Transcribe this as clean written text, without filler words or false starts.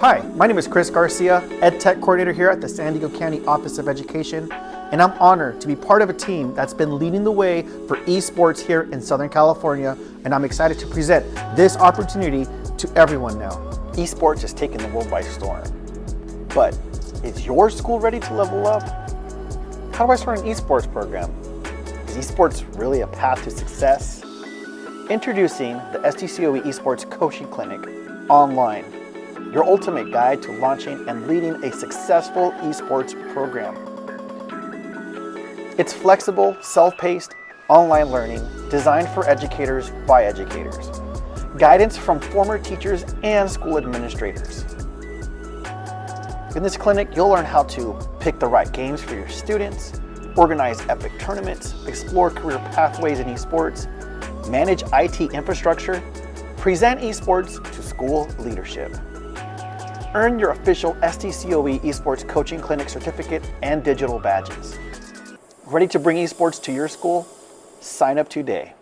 Hi, my name is Chris Garcia, EdTech Coordinator here at the San Diego County Office of Education, and I'm honored to be part of a team that's been leading the way for esports here in Southern California, and I'm excited to present this opportunity to everyone now. Esports is taking the world by storm, but is your school ready to level up? How do I start an esports program? Is esports really a path to success? Introducing the SDCOE Esports Coaching Clinic online, your ultimate guide to launching and leading a successful esports program. It's flexible, self-paced, online learning designed for educators by educators. Guidance from former teachers and school administrators. In this clinic, you'll learn how to pick the right games for your students, organize epic tournaments, explore career pathways in esports, manage IT infrastructure, present esports to school leadership. Earn your official SDCOE Esports Coaching Clinic Certificate and digital badges. Ready to bring esports to your school? Sign up today.